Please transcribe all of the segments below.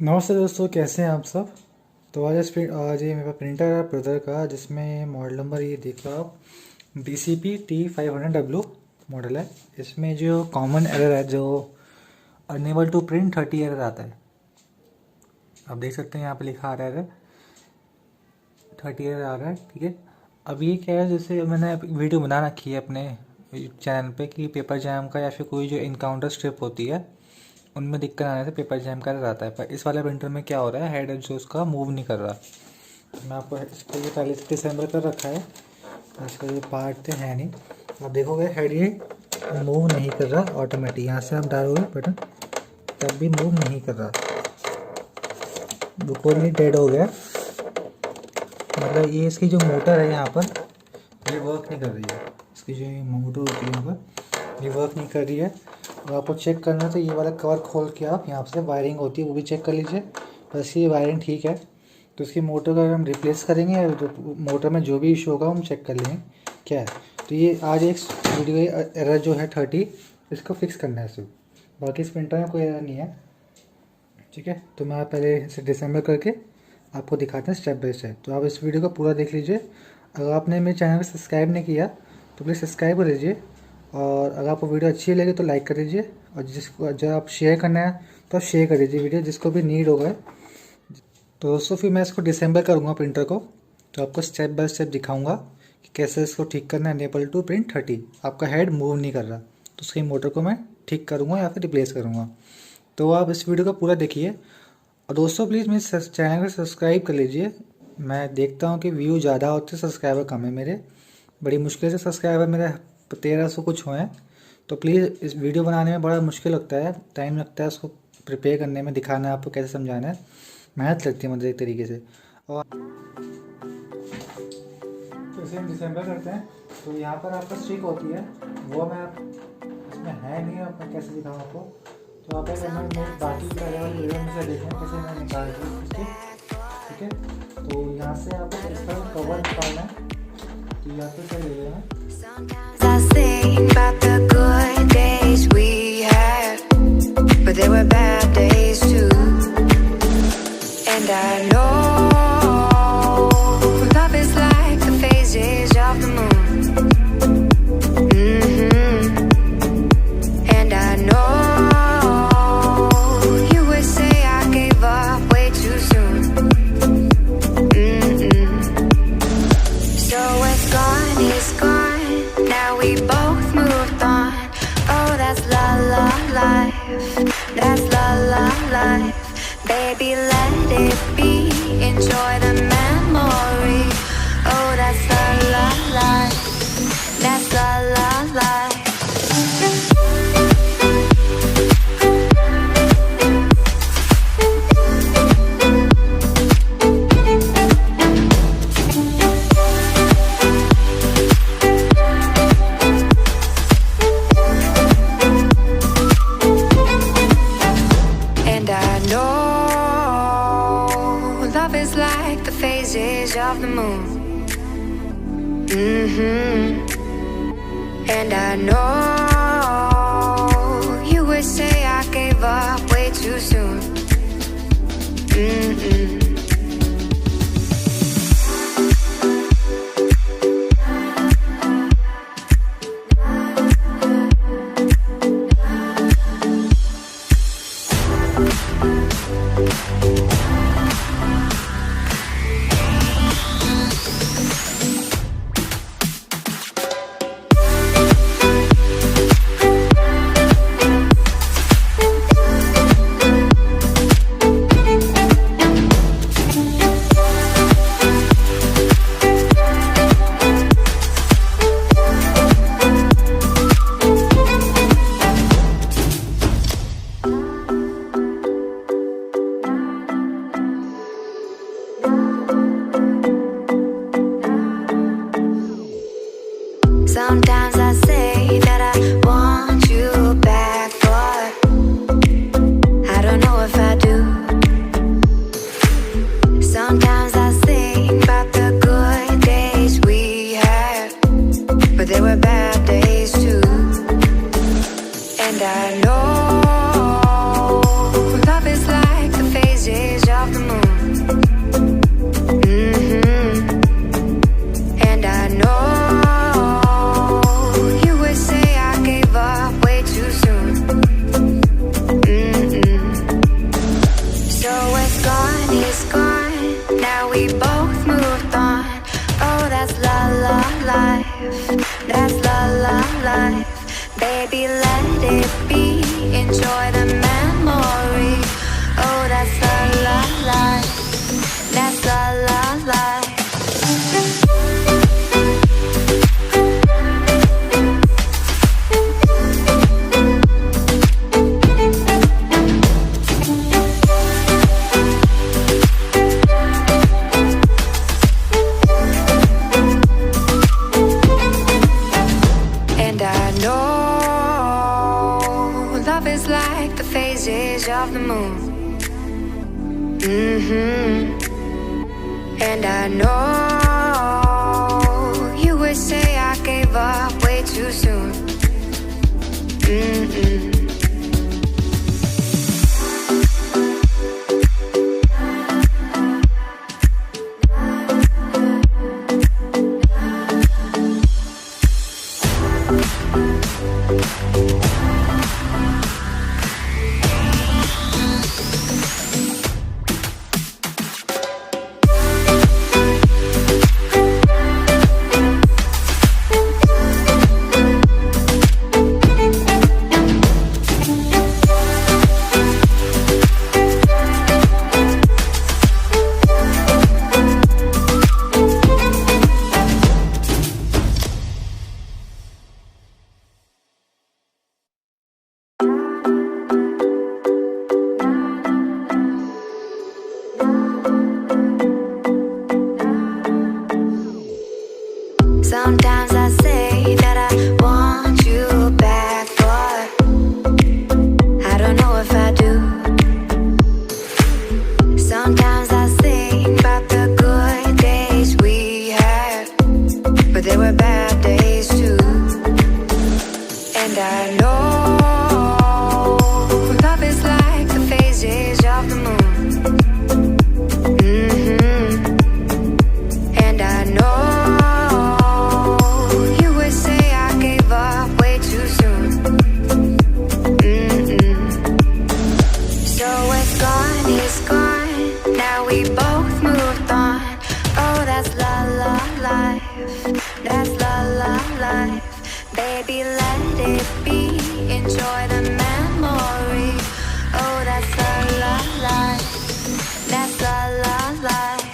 नमस्ते दोस्तों, कैसे हैं आप सब। तो आज ये मेरा प्रिंटर है ब्रदर का, जिसमें मॉडल नंबर ये देख लो आप, DCP-T500W मॉडल है। इसमें जो कॉमन एरर है, जो अनेबल टू प्रिंट 30 एरर आता है। आप देख सकते हैं यहाँ पे लिखा आ रहा है 30 एरर आ रहा है। ठीक है, अब ये क्या है, जैसे मैंने वीडियो बना रखी है अपने चैनल पे कि पेपर जैम का या फिर कोई जो इनकाउंटर स्ट्रिप होती है उनमें दिक्कत आने से पेपर जैम कर रहता है। पर इस वाले प्रिंटर में क्या हो रहा है, हेड जो उसका मूव नहीं कर रहा। मैं आपको इसको ये पहले से डिसम्बर कर रखा है, इसका ये पार्ट तो है नहीं। आप देखोगे हेड ये मूव नहीं कर रहा ऑटोमेटिक। यहाँ से आप डालोगे बटन तब भी मूव नहीं कर रहा, बिल्कुल नहीं डेड हो गया। मतलब ये इसकी जो मोटर है यहाँ पर ये वर्क नहीं कर रही है। इसकी जो मोटर होती है यहाँ पर ये वर्क नहीं कर रही है। और आपको चेक करना है तो ये वाला कवर खोल के आप यहाँ से वायरिंग होती है वो भी चेक कर लीजिए। बस ये वायरिंग ठीक है तो इसकी मोटर का हम रिप्लेस करेंगे, तो मोटर में जो भी इशू होगा हम चेक कर लेंगे क्या है। तो ये आज एक वीडियो एरर जो है 30, इसको फिक्स करना है सिर्फ, बाकी इस प्रिंटर में कोई एरर नहीं है। ठीक है, तो मैं पहले इसे डिसम्बर करके आपको दिखाते हैं स्टेप बाय स्टेप। तो आप इस वीडियो को पूरा देख लीजिए। अगर आपने मेरे चैनल को सब्सक्राइब नहीं किया तो प्लीज़ सब्सक्राइब कर लीजिए, और अगर आपको वीडियो अच्छी लगे तो लाइक कर दीजिए, और जिसको जब आप शेयर करना है तो आप शेयर कर दीजिए वीडियो, जिसको भी नीड होगा। तो दोस्तों फिर मैं इसको डिसम्बर करूँगा प्रिंटर को, तो आपको स्टेप बाय स्टेप दिखाऊंगा कि कैसे इसको ठीक करना है। अनेबल टू प्रिंट 30, आपका हेड मूव नहीं कर रहा तो उसकी मोटर को मैं ठीक करूँगा या फिर रिप्लेस करूँगा। तो आप इस वीडियो को पूरा देखिए, और दोस्तों प्लीज़ मेरे चैनल को सब्सक्राइब कर लीजिए। मैं देखता हूँ कि व्यू ज़्यादा होते सब्सक्राइबर कम है मेरे, बड़ी मुश्किल से सब्सक्राइबर मेरे 1300 कुछ हुए हैं। तो प्लीज़ इस वीडियो बनाने में बड़ा मुश्किल लगता है, टाइम लगता है उसको प्रिपेयर करने में, दिखाना है आपको कैसे समझाना है, मेहनत लगती है मतलब एक तरीके से। और तो इसे हम डिसम्बर करते हैं। तो यहाँ पर आपका स्टिक होती है वो मैं इसमें है नहीं, अब मैं कैसे दिखाऊँ आपको। तो आप बाकी पहले वाली वीडियो में से देखें कैसे मैं निकाल दूँ इसके। ठीक है, तो यहाँ से आपको इसका कवर निकालना है, तो यहाँ पे से ले लेना। I think about the good days we had, but there were bad days too. And I know love is like the phases of the moon. And I know you would say I gave up way too soon. So what's gone is gone. Now we both moved on. Oh, that's la la life. That's la la life. Baby, let it be. Enjoy the memory. Oh, that's la la life. That's la la life. Of the moon. And I know you would say I gave up way too soon. Baby, let it be. Enjoy the memory. Oh, that's la la life. That's la la life. Of the moon. And I know you would say I gave up way too soon. Sometimes I say that I want you back, but I don't know if I do. Sometimes I think about the good days we had, but there were bad days too. And I know love is like the phases of the moon. And I know we both moved on. Oh, that's la la life. That's la la life. Baby, let it be. Enjoy the memory. Oh, that's la la life. That's la la life.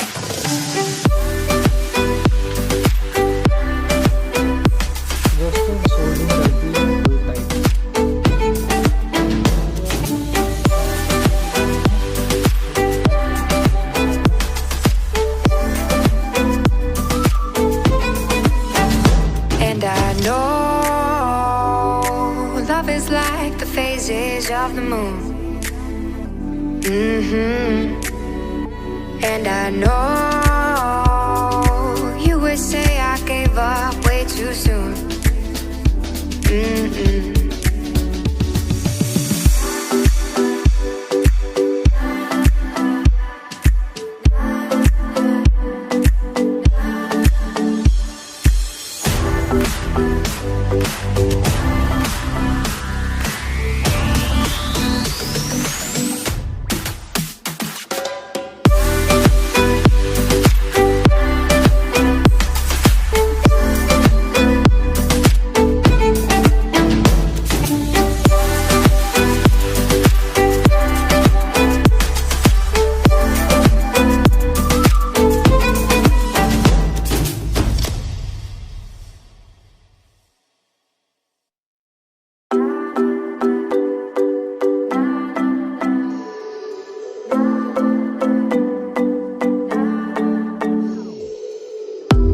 Of the moon. And I know you would say I gave up way too soon.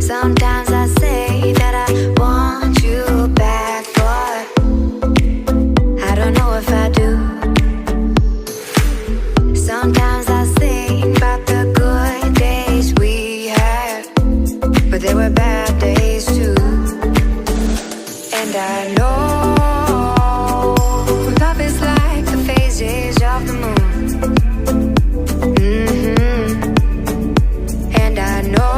Sometimes I say that I want you back, but I don't know if I do. Sometimes I think about the good days we had, but there were bad days too. And I know love is like the phases of the moon. And I know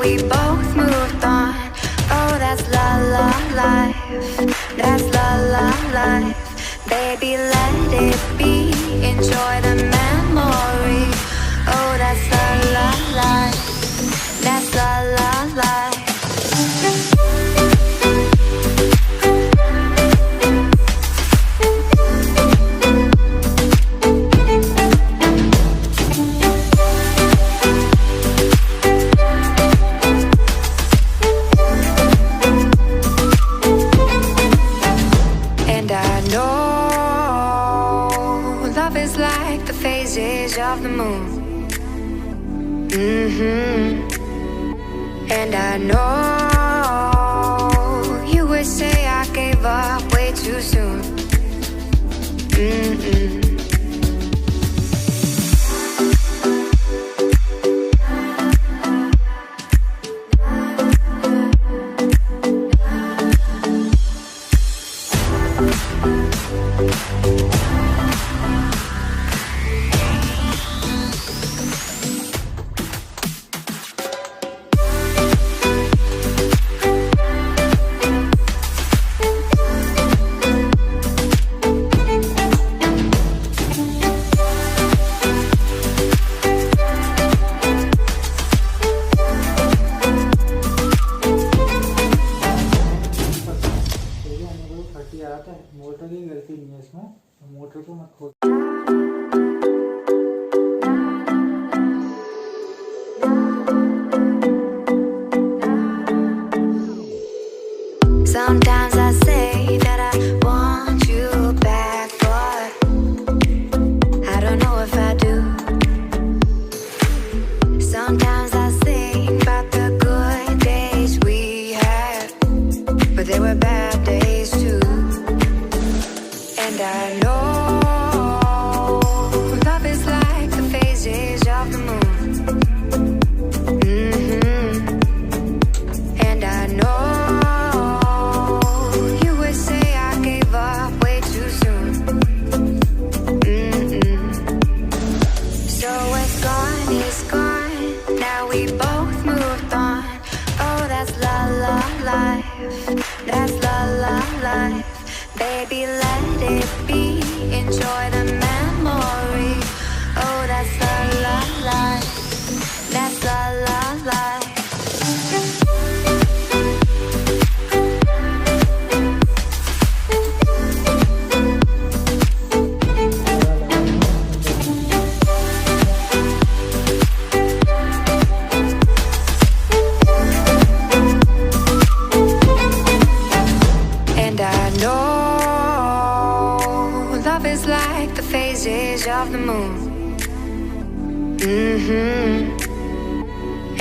we both moved on. Oh, that's la la life. That's la la life. Baby, let it be. enjoy the memory. Oh, that's la la life. That's la la life. And I know love is like the phases of the moon. And I know you would say I gave up way too soon. Motor की गलती नहीं है इसमें, motor को मत खोल। Sometimes I say that I want you back, but I don't know if I do. Sometimes I think about the good days we had, but they were bad days too. And I know love is like the phases of the moon. And I know you would say I gave up way too soon. So what's gone is gone. Now we both moved on. Oh, that's la la life. That's la la life. Baby, let it be. Enjoy the memory. Oh, that's la la life. That's la la life. And I know love is like the phases of the moon.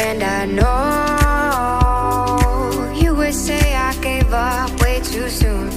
And I know you would say I gave up way too soon.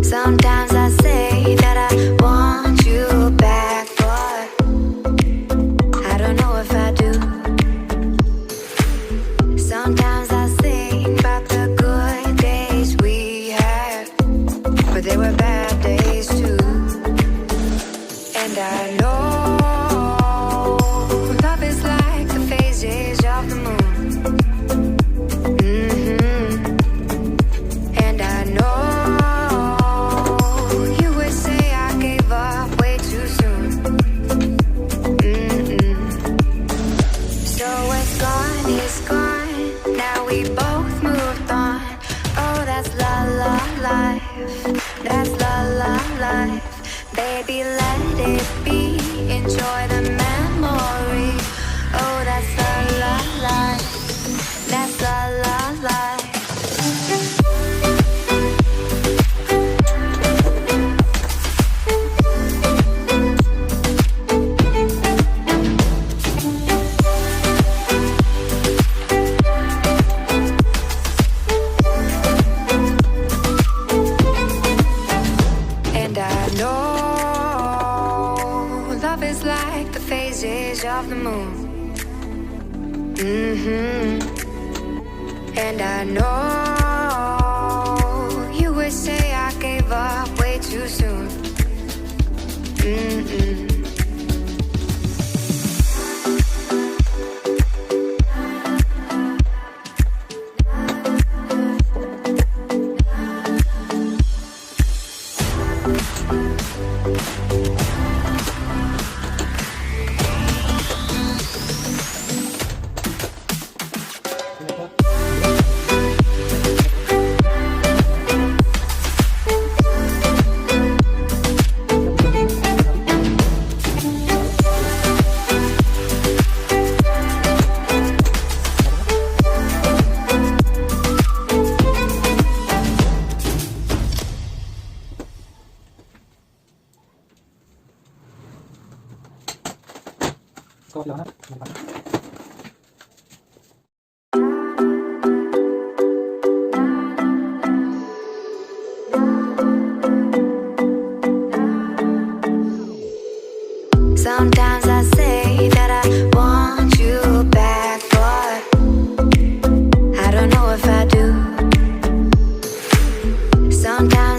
Sometimes I say that I want you back, but I don't know if I do. Sometimes I think about the good days we had, but they were bad days too. And I know love is like the phases of the moon. And I know you would say I gave up way too soon. So what's gone is gone. Now we both moved on. Baby, let it be. Enjoy the memory. Oh, that's la la life. That's la la life. And I know love is like the phases of the moon. And I know you would say I gave up way too soon. Sometimes I say that I want you back, but I don't know if I do. Sometimes